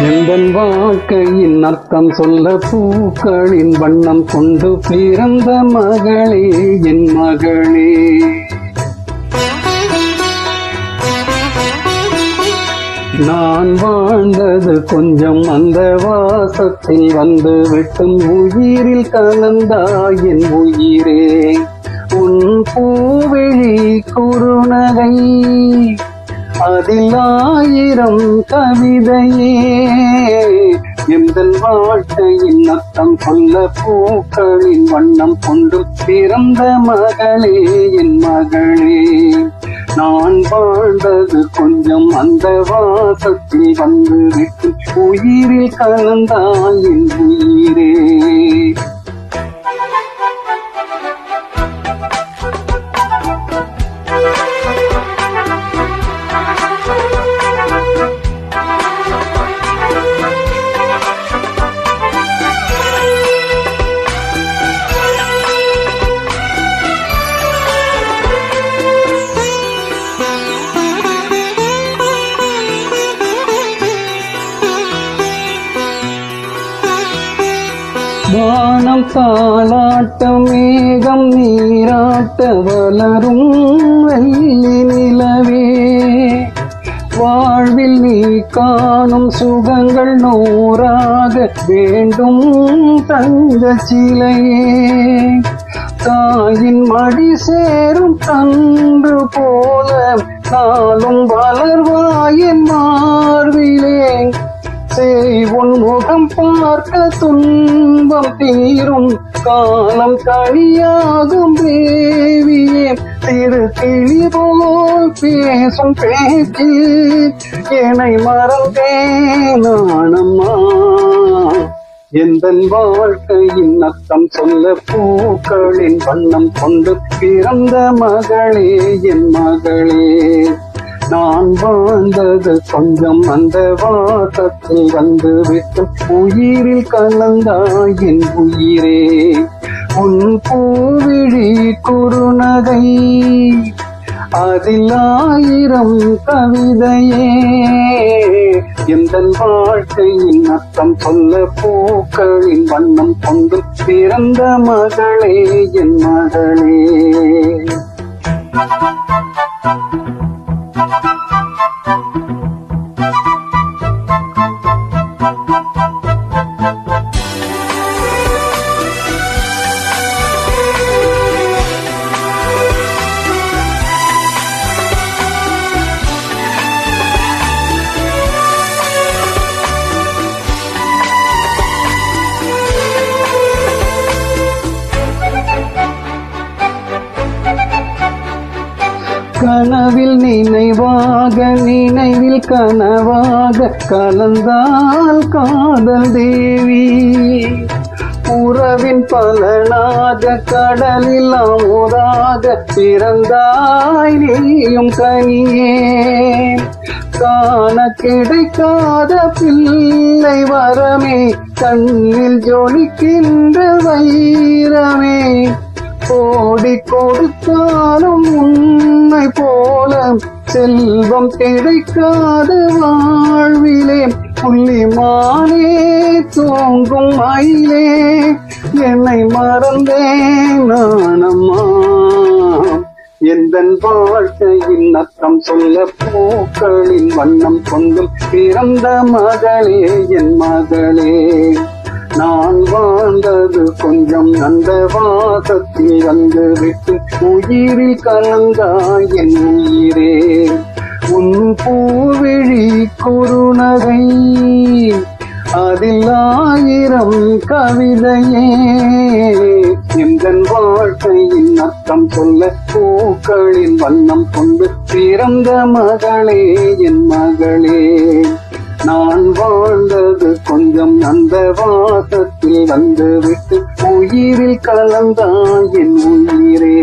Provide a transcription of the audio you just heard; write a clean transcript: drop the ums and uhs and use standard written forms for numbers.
எந்தன் வாழ்க்கையின் அர்த்தம் சொல்ல பூக்களின் வண்ணம் கொண்டு பிறந்த மகளே என் மகளே. நான் வாழ்ந்தது கொஞ்சம் அந்த வாசத்தில் வந்து விட்டும் உயிரில் கலந்தாய் என் உயிரே. உன் பூவிழி குறுநகை அதில் 1000 கவிதையே. எந்தன் வாழ்க்கையின் அர்த்தம் சொல்ல பூக்களின் வண்ணம் கொண்டு பிறந்த மகளே என் மகளே. நான் வாழ்ந்தது கொஞ்சம் அந்த வாசத்தில் வந்து விட்டு உயிரில் கலந்தாய் என் உயிரே. வானம் தாளாட்ட மேகம் நீராட்ட வளரும் வெள்ளி நிலவே. வாழ்வில் நீ காணும் சுகங்கள் 100ஆக வேண்டும் தங்க சிலையே. தாயின் மடி சேரும் கன்று போல நாளும் வளர்வாயின் மார்பிலே. உன் முகம் பார்க்க துன்பம் தீரும் காலம் கனியாகும் தேவியே. திரு கிளி போல் பேசும் பேச்சு என்னை மறந்தேன் நானம்மா. எந்தன் வாழ்க்கையின் அர்த்தம் சொல்ல பூக்களின் வண்ணம் கொண்டு பிறந்த மகளே என் மகளே. நான் வாழ்ந்தது கொஞ்சம் அந்த வாசத்தில் வந்து விட்டு உயிரில் கலந்தாய் என் உயிரே. உன் பூவிழி குறுநகை அதில் 1000 கவிதையே. எந்தன் வாழ்க்கையின் அர்த்தம் சொல்ல பூக்களின் வண்ணம் கொண்டு பிறந்த மகளே என் மகளே. கனவில் நினைவாக நினைவில் கனவாக கலந்தால் காதல் தேவி. உறவின் பலனாக கடலில் அமுதாக பிறந்தாய் நீயும் கனியே. காண கிடைக்காத பிள்ளை வரமே கண்ணில் ஜொலிக்கின்ற வைரமே. கோடி கொடுத்தாலும் உன்னை போல செல்வம் கிடைக்காத வாழ்விலே. புள்ளிமானே தூங்கும் மயிலே என்னை மறந்தேன் நானம்மா. எந்தன் வாழ்க்கையின் அர்த்தம் சொல்ல பூக்களின் வண்ணம் கொண்டும் பிறந்த மகளே என் மகளே. நான் வாழ்ந்தது கொஞ்சம் அந்த வாசத்தில் வந்து விட்டு உயிரில் கலந்தாய் என் உயிரே. உன் பூவிழி குறுநகை அதில் 1000 கவிதையே. எந்தன் வாழ்க்கையின் அர்த்தம் சொல்ல பூக்களின் வண்ணம் கொண்டு பிறந்த மகளே என் மகளே. நான் வாழ்ந்தது கொஞ்சம் அந்த வாசத்தில் வந்து விட்டு உயிரில் கலந்தாய் என் உயிரே.